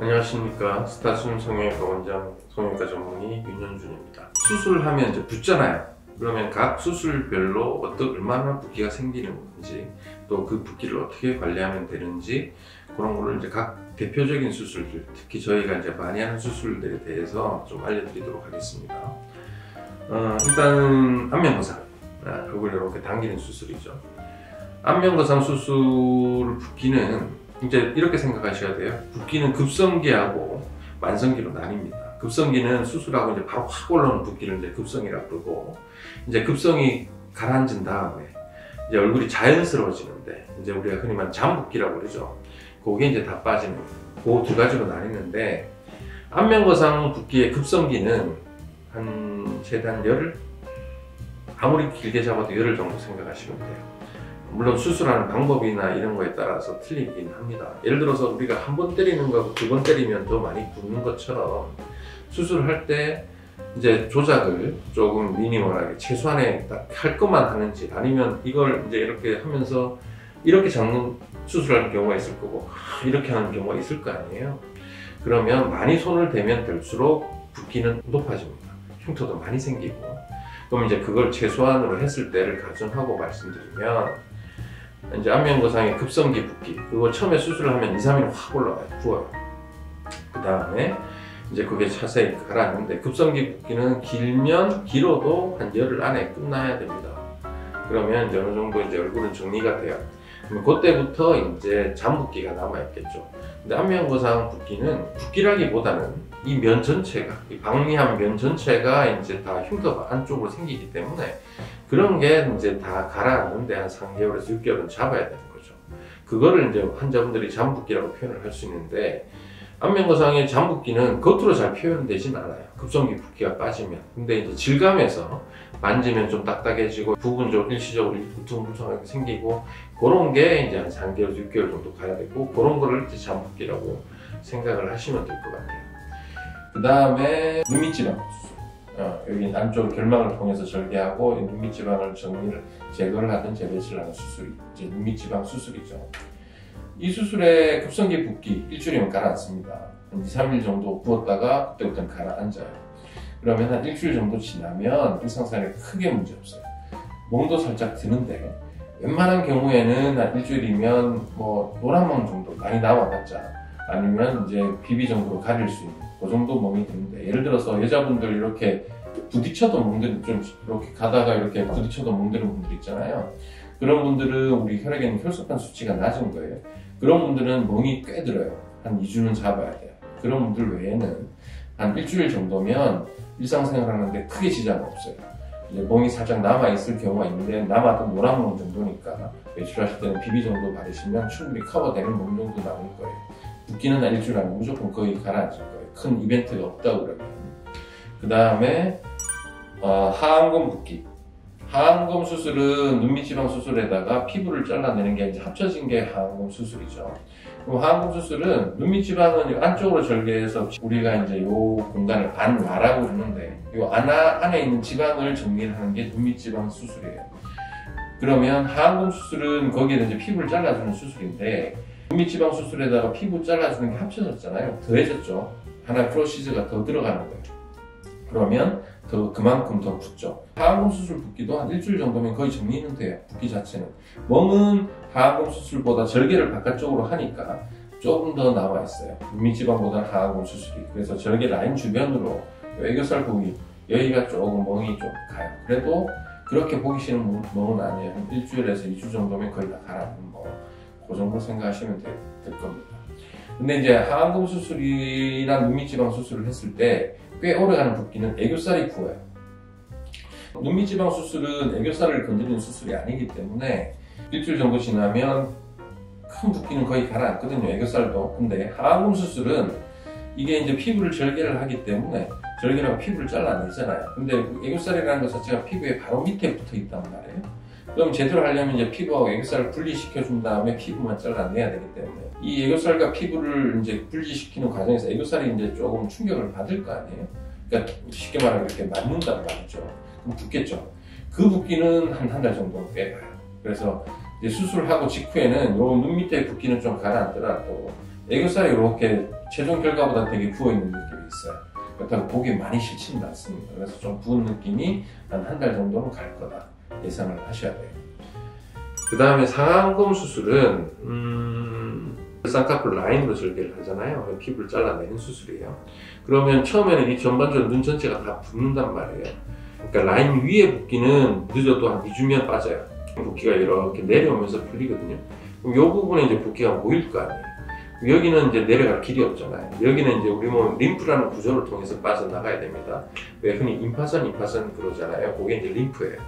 안녕하십니까. 스타숨 성형외과 원장 성형외과 전문의 윤현준입니다. 수술을 하면 이제 붓잖아요. 그러면 각 수술별로 얼마나 붓기가 생기는 건지, 또 그 붓기를 어떻게 관리하면 되는지, 그런 거를 이제 각 대표적인 수술들, 특히 저희가 이제 많이 하는 수술들에 대해서 좀 알려드리도록 하겠습니다. 일단 안면거상, 그걸 이렇게 당기는 수술이죠. 안면거상 수술 붓기는 이제 이렇게 생각하셔야 돼요. 붓기는 급성기하고 만성기로 나뉩니다. 급성기는 수술하고 이제 바로 확 올라오는 붓기를 이제 급성이라고 그러고, 이제 급성이 가라앉은 다음에 이제 얼굴이 자연스러워지는데, 이제 우리가 흔히 말하는 잠붓기라고 그러죠. 그게 이제 다 빠지는, 그 두 가지로 나뉘는데, 안면거상 붓기의 급성기는 한 최대한 열흘? 아무리 길게 잡아도 열흘 정도 생각하시면 돼요. 물론 수술하는 방법이나 이런 거에 따라서 틀리긴 합니다. 예를 들어서 우리가 한 번 때리는 거하고 두 번 때리면 더 많이 붓는 것처럼, 수술할 때 이제 조작을 조금 미니멀하게 최소한의 딱 할 것만 하는지, 아니면 이걸 이제 이렇게 하면서 이렇게 잡는 수술하는 경우가 있을 거고 이렇게 하는 경우가 있을 거 아니에요. 그러면 많이 손을 대면 될수록 붓기는 높아집니다. 흉터도 많이 생기고. 그럼 이제 그걸 최소한으로 했을 때를 가정하고 말씀드리면, 이제 안면거상의 급성기 붓기, 그거 처음에 수술을 하면 2, 3일 확 올라와요. 부어요. 그 다음에 이제 그게 자세히 가라앉는데, 급성기 붓기는 길어도 한 열흘 안에 끝나야 됩니다. 그러면 이제 어느 정도 이제 얼굴은 정리가 돼요. 그럼 그때부터 이제 잠붓기가 남아있겠죠. 근데 안면거상 붓기는 붓기라기보다는 이 면 전체가, 이 박리한 면 전체가 이제 다 흉터가 안쪽으로 생기기 때문에, 그런 게 이제 다 가라앉는데 한 3개월에서 6개월은 잡아야 되는 거죠. 그거를 이제 환자분들이 잠붓기라고 표현을 할 수 있는데, 안면거상의 잠붓기는 겉으로 잘 표현되진 않아요. 급성기 붓기가 빠지면. 근데 이제 질감에서 만지면 좀 딱딱해지고 부분적으로 일시적으로 울퉁불퉁하게 생기고, 그런 게 이제 한 3개월에서 6개월 정도 가야 되고, 그런 거를 이제 잠붓기라고 생각을 하시면 될 것 같아요. 그 다음에 눈밑지방 수술. 여기 안쪽 결막을 통해서 절개하고 눈밑지방을 제거를 하든 재배치를 하는 수술이 이제 눈밑지방 수술이죠. 이 수술에 급성기 붓기 일주일이면 가라앉습니다. 한 2, 3일 정도 부었다가 그때부터는 가라앉아요. 그러면 한 일주일 정도 지나면 일상생활에 크게 문제 없어요. 멍도 살짝 드는데, 웬만한 경우에는 한 일주일이면 뭐 노란 멍 정도 많이 나와봤자, 아니면 이제 비비 정도로 가릴 수 있는 그 정도 멍이 드는데, 예를 들어서 여자분들 이렇게 부딪혀도 멍드는, 좀 이렇게 가다가 이렇게 부딪혀도 멍드는 분들 있잖아요. 그런 분들은 우리 혈액에 있는 혈소판 수치가 낮은 거예요. 그런 분들은 멍이 꽤 들어요. 한 2주는 잡아야 돼요. 그런 분들 외에는 한 일주일 정도면 일상생활 하는데 크게 지장 없어요. 이제 멍이 살짝 남아있을 경우가 있는데, 남아도 노란 멍 정도니까 외출하실 때는 비비 정도 바르시면 충분히 커버되는 멍 정도 남을 거예요. 붓기는 한 일주일 안에 무조건 거의 가라앉을 거예요. 큰 이벤트가 없다고 그러면. 그 다음에 하안검 붓기. 하안검 수술은 눈밑지방 수술에다가 피부를 잘라내는 게 이제 합쳐진 게 하안검 수술이죠. 그럼 하안검 수술은 눈밑지방은 안쪽으로 절개해서, 우리가 이제 요 공간을 안와라고 그러는데, 요 안에 있는 지방을 정리를 하는 게 눈밑지방 수술이에요. 그러면 하안검 수술은 거기에 이제 피부를 잘라주는 수술인데, 눈밑지방 수술에다가 피부 잘라주는 게 합쳐졌잖아요. 더해졌죠. 하나 프로시저가 더 들어가는 거예요. 그러면 그만큼 더 붓죠. 하안검 수술 붓기도 한 일주일 정도면 거의 정리는 돼요. 붓기 자체는. 멍은 하안검 수술보다 절개를 바깥쪽으로 하니까 조금 더 남아있어요. 눈밑지방보다는 하안검 수술이. 그래서 절개 라인 주변으로 애교살 부위, 여기가 조금 멍이 좀 가요. 그래도 그렇게 보기 싫은 멍은 아니에요. 한 일주일에서 2주 정도면 거의 다 가라앉는 멍. 그 정도 생각하시면 될 겁니다. 근데 이제 하안검 수술이나 눈밑지방 수술을 했을 때 꽤 오래가는 붓기는 애교살이 부어요. 눈밑지방 수술은 애교살을 건드리는 수술이 아니기 때문에 일주일 정도 지나면 큰 붓기는 거의 가라앉거든요. 애교살도. 근데 하안검 수술은 이게 이제 피부를 절개를 하기 때문에, 절개라고 피부를 잘라내잖아요. 근데 애교살이라는 것 자체가 피부에 바로 밑에 붙어 있단 말이에요. 그럼 제대로 하려면 이제 피부하고 애교살을 분리시켜 준 다음에 피부만 잘라내야 되기 때문에, 이 애교살과 피부를 이제 분리시키는 과정에서 애교살이 이제 조금 충격을 받을 거 아니에요. 그러니까 쉽게 말하면 이렇게 맞는단 말이죠. 그럼 붓겠죠. 그 붓기는 한 달 정도 빼가요. 그래서 이제 수술하고 직후에는 요 눈 밑에 붓기는 좀 가라앉더라도 애교살이 이렇게 최종 결과보다 되게 부어있는 느낌이 있어요. 그렇다고 목이 많이 싫지는 않습니다. 그래서 좀 부은 느낌이 한 달 정도는 갈 거다 예상을 하셔야 돼요. 그 다음에 상안검 수술은 쌍꺼풀 라인으로 절개를 하잖아요. 피부를 잘라내는 수술이에요. 그러면 처음에는 이 전반적으로 눈 전체가 다 붓는단 말이에요. 그러니까 라인 위에 붓기는 늦어도 한 2주면 빠져요. 붓기가 이렇게 내려오면서 풀리거든요. 그럼 이 부분에 이제 붓기가 모일 거 아니에요. 여기는 이제 내려갈 길이 없잖아요. 여기는 이제 우리 몸 림프라는 구조를 통해서 빠져나가야 됩니다. 왜 흔히 임파선 그러잖아요. 그게 이제 림프예요.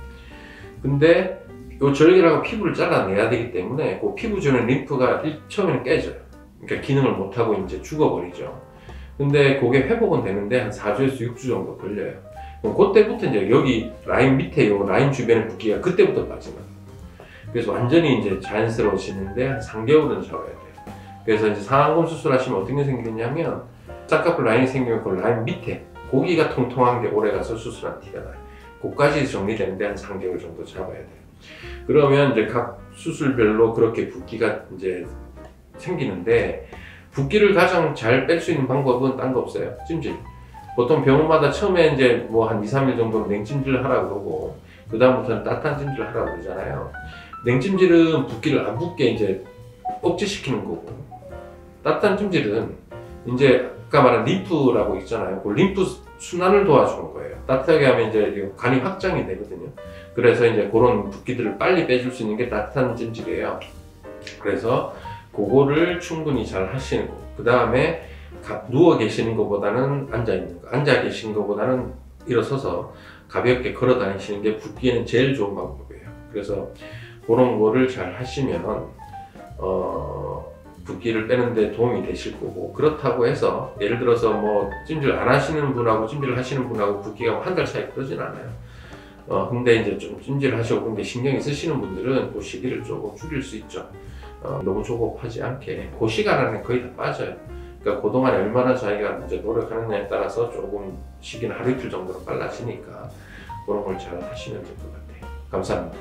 근데 이 절개라고 피부를 잘라내야 되기 때문에 그 피부 주변 림프가 처음에는 깨져요. 그러니까 기능을 못하고 이제 죽어버리죠. 근데 그게 회복은 되는데 한 4주에서 6주 정도 걸려요. 그럼 그때부터 이제 여기 라인 밑에 요 라인 주변의 붓기가 그때부터 빠지는 거예요. 그래서 완전히 이제 자연스러워지는데 한 3개월은 잡아야 돼요. 그래서 이제 상안검 수술하시면 어떻게 생기냐면 쌍꺼풀 라인이 생기면 그 라인 밑에 고기가 통통한 게 오래가서 수술한 티가 나요. 그까지 정리되는데 한 3개월 정도 잡아야 돼요. 그러면 이제 각 수술별로 그렇게 붓기가 이제 생기는데 붓기를 가장 잘 뺄 수 있는 방법은 딴 거 없어요. 찜질. 보통 병원마다 처음에 이제 뭐 한 2, 3일 정도 냉찜질을 하라고 그러고 그 다음부터는 따뜻한 찜질을 하라고 그러잖아요. 냉찜질은 붓기를 안 붓게 이제 억제시키는 거고 따뜻한 찜질은 이제 아까 말한 림프라고 있잖아요. 그 림프 순환을 도와주는 거예요. 따뜻하게 하면 이제 간이 확장이 되거든요. 그래서 이제 그런 붓기들을 빨리 빼줄 수 있는 게 따뜻한 찜질이에요. 그래서 그거를 충분히 잘 하시는 거. 그 다음에 누워 계시는 것보다는 앉아 있는 거. 앉아 계시는 것보다는 일어서서 가볍게 걸어 다니시는 게 붓기에는 제일 좋은 방법이에요. 그래서 그런 거를 잘 하시면 붓기를 빼는데 도움이 되실 거고, 그렇다고 해서 예를 들어서 뭐 찜질 안 하시는 분하고 찜질을 하시는 분하고 붓기가 한 달 사이 그러진 않아요. 근데 이제 좀 찜질을 하시고 근데 신경이 쓰시는 분들은 그 시기를 조금 줄일 수 있죠. 너무 조급하지 않게 그 시간 안에 거의 다 빠져요. 그러니까 그동안에 얼마나 자기가 이제 노력하느냐에 따라서 조금 시기는 하루 이틀 정도로 빨라지니까 그런 걸 잘 하시면 될 것 같아요. 감사합니다.